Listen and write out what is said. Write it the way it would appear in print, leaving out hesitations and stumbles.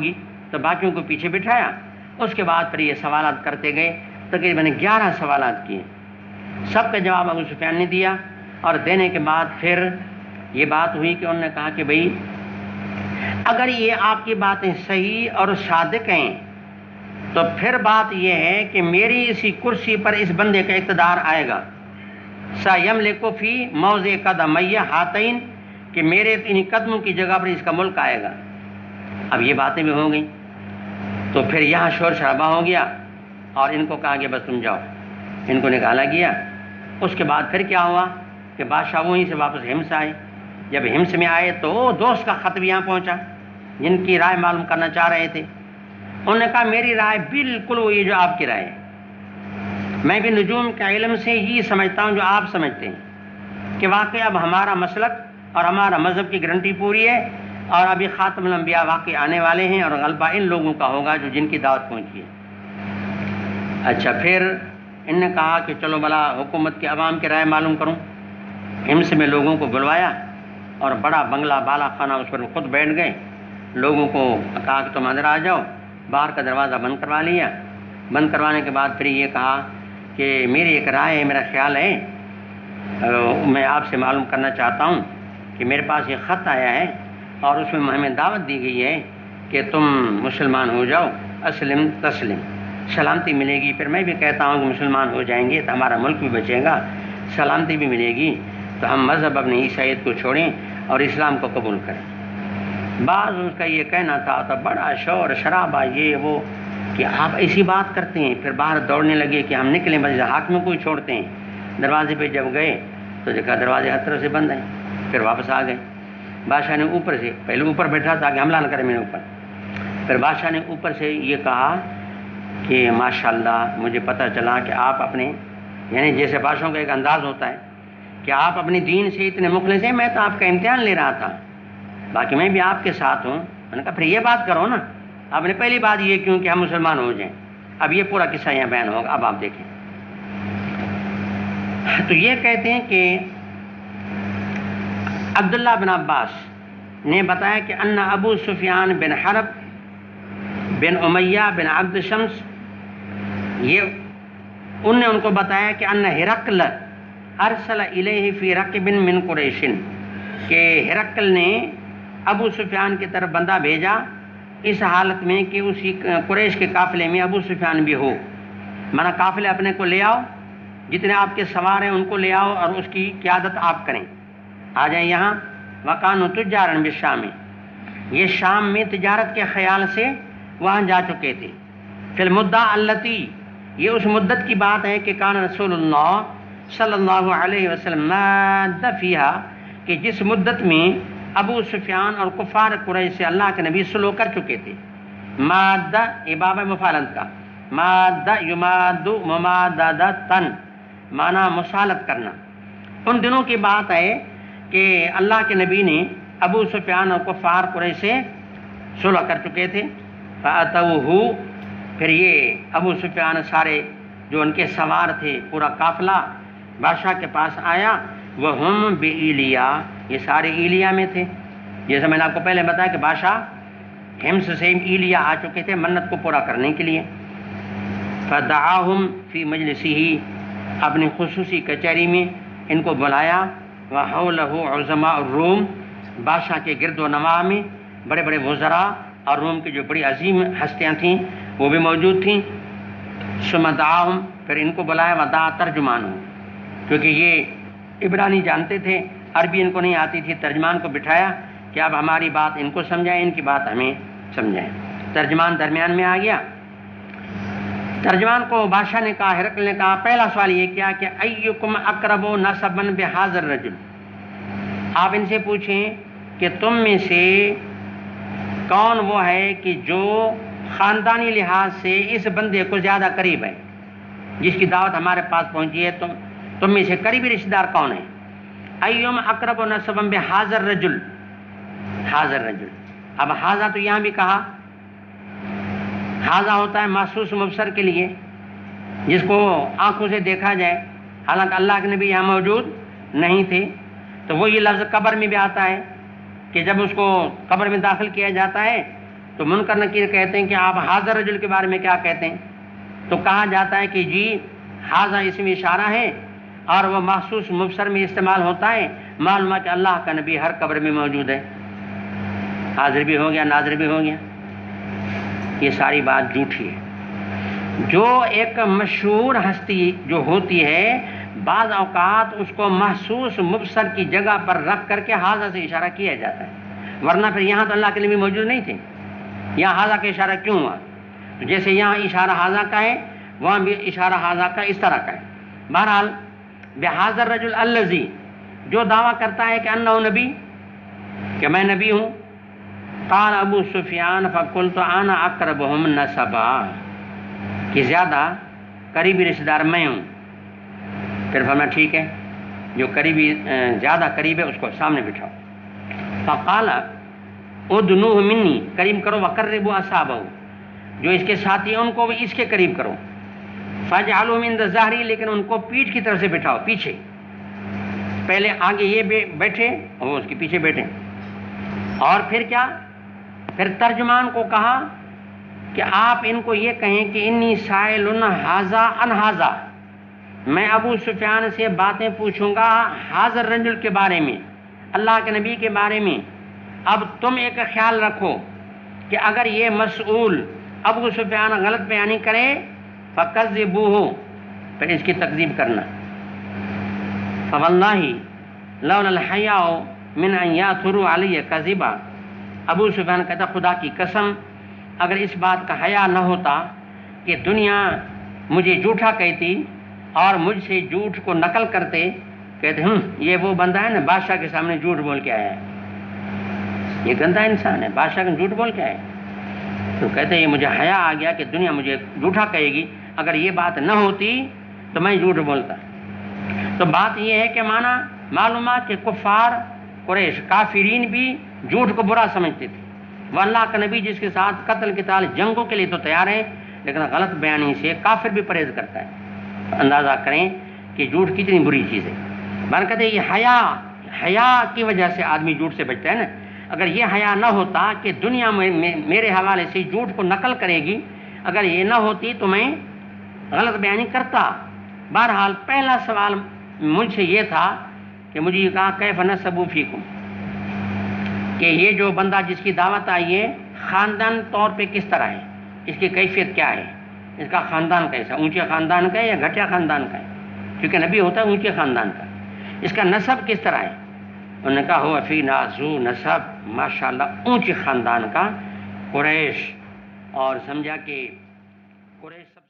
ہوگی، تو باقیوں کو پیچھے بٹھایا. اس کے بعد پھر یہ سوالات کرتے گئے، تقریباً 11 سوالات کیے. سب کا جواب ابو سفیان نے دیا، اور دینے کے بعد پھر یہ بات ہوئی کہ انہوں نے کہا کہ بھئی اگر یہ آپ کی باتیں صحیح اور صادق ہیں تو پھر بات یہ ہے کہ میری اسی کرسی پر اس بندے کا اقتدار آئے گا. سَيَمْلِكُ فِي مَوْضِعِ قَدَمَيَّ ہَاتَيْنِ، کہ میرے انہی قدموں کی جگہ پر اس کا ملک آئے گا. اب یہ باتیں بھی ہو گئیں، تو پھر یہاں شور شرابہ ہو گیا، اور ان کو کہا کہ بس تم جاؤ. ان کو نکالا گیا. اس کے بعد پھر کیا ہوا کہ بادشاہ وہیں سے واپس ہمس آئے. جب ہمس میں آئے تو دوست کا خط بھی یہاں پہنچا، جن کی رائے معلوم کرنا چاہ رہے تھے. انہوں نے کہا میری رائے بالکل وہی جو آپ کی رائے ہے، میں بھی نجوم کے علم سے ہی سمجھتا ہوں جو آپ سمجھتے ہیں کہ واقعی اب ہمارا مسلک اور ہمارا مذہب کی گارنٹی پوری ہے، اور ابھی خاتم الانبیاء واقعی آنے والے ہیں، اور غلبہ ان لوگوں کا ہوگا جو جن کی دعوت پہنچی ہے. اچھا، پھر ان نے کہا کہ چلو بلا حکومت کے عوام کی رائے معلوم کروں. ہمس میں لوگوں کو بلوایا، اور بڑا بنگلہ بالا خانہ اس پر خود بیٹھ گئے. لوگوں کو کہا کہ تم اندر آ جاؤ. باہر کا دروازہ بند کروا لیا. بند کروانے کے بعد پھر یہ کہا کہ میری ایک رائے ہے، میرا خیال ہے، میں آپ سے معلوم کرنا چاہتا ہوں کہ میرے پاس یہ خط آیا ہے، اور اس میں ہمیں دعوت دی گئی ہے کہ تم مسلمان ہو جاؤ. اسلم تسلم، سلامتی ملے گی. پھر میں بھی کہتا ہوں کہ مسلمان ہو جائیں گے تو ہمارا ملک بھی بچے گا، سلامتی بھی ملے گی، تو ہم مذہب اپنی عیسائیت کو چھوڑیں اور اسلام کو قبول کریں. بعض اس کا یہ کہنا تھا تو بڑا شور شرابہ یہ وہ کہ آپ ایسی بات کرتے ہیں. پھر باہر دوڑنے لگے کہ ہم نکلیں، بس حاکموں کو ہی چھوڑتے ہیں. دروازے پہ جب گئے تو دیکھا دروازے ہر طرف سے بند ہیں. پھر واپس آ گئے. بادشاہ نے اوپر سے، پہلے اوپر بیٹھا تھا کہ حملہ نہ کرے میرے اوپر. پھر بادشاہ نے اوپر سے یہ کہا کہ ماشاءاللہ مجھے پتہ چلا کہ آپ اپنے، یعنی جیسے بادشاہوں کا ایک انداز ہوتا ہے کہ آپ اپنے دین سے اتنے مخلص ہیں، میں تو آپ کا امتحان لے رہا تھا، باقی میں بھی آپ کے ساتھ ہوں. میں نے کہا پھر یہ بات کرو نا، آپ نے پہلی بات یہ کیوں کہ ہم مسلمان ہو جائیں. اب یہ پورا قصہ یہاں بیان ہوگا، اب آپ دیکھیں. تو یہ کہتے ہیں کہ عبداللہ بن عباس نے بتایا کہ ان ابو سفیان بن حرب بن امیہ بن عبد شمس، یہ ان نے ان کو بتایا کہ ان ہرقل ارسل الیہ فی رکب من قریش، کہ ہرقل نے ابو سفیان کی طرف بندہ بھیجا اس حالت میں کہ اسی قریش کے قافلے میں ابو سفیان بھی ہو. مانا قافلے اپنے کو لے آؤ، جتنے آپ کے سوار ہیں ان کو لے آؤ، اور اس کی قیادت آپ کریں، آ جائیں یہاں. وکانوا تجارا بالشام، یہ شام میں تجارت کے خیال سے وہاں جا چکے تھے. فی المدہ التی، یہ اس مدت کی بات ہے کہ کان رسول اللہ صلی اللہ علیہ وسلم ماد فیہا، کہ جس مدت میں ابو سفیان اور کفار قریش سے اللہ کے نبی صلح کر چکے تھے. مادہ یہ باب مفالنت کا، مادہ یماد مماددتن، معنی مصالحت کرنا. ان دنوں کی بات ہے کہ اللہ کے نبی نے ابو سفیان اور کفار قریش سے صلح کر چکے تھے. فاتوہ، پھر یہ ابو سفیان سارے جو ان کے سوار تھے پورا قافلہ بادشاہ کے پاس آیا. وہم بإیلیا، یہ سارے ایلیا میں تھے. جیسے میں نے آپ کو پہلے بتایا کہ بادشاہ ہمس سے ایلیا آ چکے تھے منت کو پورا کرنے کے لیے. فدعاہم فی مجلسہ، اپنی خصوصی کچہری میں ان کو بلایا. وحولہ عظماء الروم، بادشاہ کے گرد و نواح میں بڑے بڑے وزراء اور روم کی جو بڑی عظیم ہستیاں تھیں وہ بھی موجود تھیں. ثم دعاہم، پھر ان کو بلایا. ودعا ترجمان، کیونکہ یہ عبرانی جانتے تھے، عربی ان کو نہیں آتی تھی. ترجمان کو بٹھایا کہ اب ہماری بات ان کو سمجھائیں، ان کی بات ہمیں سمجھائیں. ترجمان درمیان میں آ گیا. ترجمان کو بادشاہ نے کہا، ہرقل نے کہا، پہلا سوال یہ کیا کہ ایکم اقرب نسبا بہذا الرجل، آپ ان سے پوچھیں کہ تم میں سے کون وہ ہے کہ جو خاندانی لحاظ سے اس بندے کو زیادہ قریب ہے، جس کی دعوت ہمارے پاس پہنچی ہے. تم میں سے قریبی رشتہ دار کون ہے؟ ایوم اقرب نسبا بہذا الرجل، ھذا الرجل. اب ھذا تو یہاں بھی کہا، ھذا ہوتا ہے محسوس مبصر کے لیے، جس کو آنکھوں سے دیکھا جائے، حالانکہ اللہ کے نبی یہاں موجود نہیں تھے. تو وہ یہ لفظ قبر میں بھی آتا ہے کہ جب اس کو قبر میں داخل کیا جاتا ہے تو منکر نکیر کہتے ہیں کہ آپ حاضر رجل کے بارے میں کیا کہتے ہیں؟ تو کہا جاتا ہے کہ جی حاضہ اسم اشارہ ہے اور وہ مخصوص مبصر میں استعمال ہوتا ہے، معلوم ہے کہ اللہ کا نبی ہر قبر میں موجود ہے، حاضر بھی ہو گیا ناظر بھی ہو گیا۔ یہ ساری بات جھوٹی ہے۔ جو ایک مشہور ہستی جو ہوتی ہے بعض اوقات اس کو محسوس مبصر کی جگہ پر رکھ کر کے حاضہ سے اشارہ کیا جاتا ہے، ورنہ پھر یہاں تو اللہ کے نبی موجود نہیں تھے، یہاں حاضہ کا اشارہ کیوں ہوا؟ جیسے یہاں اشارہ حاضہ کا ہے وہاں بھی اشارہ حاضہ کا اس طرح کا ہے۔ بہرحال بحاضر رجل الذی، جو دعویٰ کرتا ہے کہ انہ نبی، کہ میں نبی ہوں، قال ابو سفیان فقلت انا اقربهم نسبا، کہ زیادہ قریبی رشتہ دار میں ہوں۔ پھر فرمایا ٹھیک ہے، جو قریبی زیادہ قریب ہے اس کو سامنے بٹھاؤ۔ فقال ادنوہ منی، قریب کرو، وقربوا اصحابہ، جو اس کے ساتھی ہیں ان کو بھی اس کے قریب کرو، فاجعلوا عند ظہری، لیکن ان کو پیٹھ کی طرف سے بٹھاؤ، پیچھے، پہلے آگے یہ بیٹھے اور وہ اس کے پیچھے بیٹھے۔ اور پھر کیا؟ پھر ترجمان کو کہا کہ آپ ان کو یہ کہیں کہ انی سائل ھذا عن ھذا، میں ابو سفیان سے باتیں پوچھوں گا حاضر رجل کے بارے میں، اللہ کے نبی کے بارے میں۔ اب تم ایک خیال رکھو کہ اگر یہ مسئول ابو سفیان غلط بیانی کرے فکذبوہ، پھر اس کی تکذیب کرنا۔ فواللہ لولا الحیاء من ان یاثروا علی کذبا، ابو سفیان کہتا خدا کی قسم اگر اس بات کا حیا نہ ہوتا کہ دنیا مجھے جھوٹا کہتی اور مجھ سے جھوٹ کو نقل کرتے، کہتے یہ وہ بندہ ہے نا بادشاہ کے سامنے جھوٹ بول کے آیا ہے، یہ گندا انسان ہے، بادشاہ کا جھوٹ بول کے آیا ہے، تو کہتے ہیں یہ مجھے حیا آ گیا کہ دنیا مجھے جھوٹا کہے گی، اگر یہ بات نہ ہوتی تو میں جھوٹ بولتا۔ تو بات یہ ہے کہ مانا معلومات کہ کفار قریش کافرین بھی جھوٹ کو برا سمجھتے تھے، وہ اللہ کا نبی جس کے ساتھ قتل قتال جنگوں کے لیے تو تیار ہے لیکن غلط بیانی سے کافر بھی پرہیز کرتا ہے۔ اندازہ کریں کہ جھوٹ کتنی بری چیز ہے۔ برکت ہے یہ حیا کی وجہ سے آدمی جھوٹ سے بچتا ہے نا، اگر یہ حیا نہ ہوتا کہ دنیا میں میرے حوالے سے جھوٹ کو نقل کرے گی، اگر یہ نہ ہوتی تو میں غلط بیانی کرتا۔ بہرحال پہلا سوال مجھ سے یہ تھا کہ مجھے یہ کہا کیف نسبوا فیکم، کہ یہ جو بندہ جس کی دعوت آئی ہے خاندان طور پہ کس طرح ہے، اس کی کیفیت کیا ہے، اس کا خاندان کیسا، اونچے خاندان کا ہے یا گھٹیا خاندان کا ہے، کیونکہ نبی ہوتا ہے اونچے خاندان کا، اس کا نسب کس طرح ہے؟ انہوں نے کہا ہو فی نازو نسب، ماشاءاللہ اونچے خاندان کا، قریش، اور سمجھا کہ قریش سب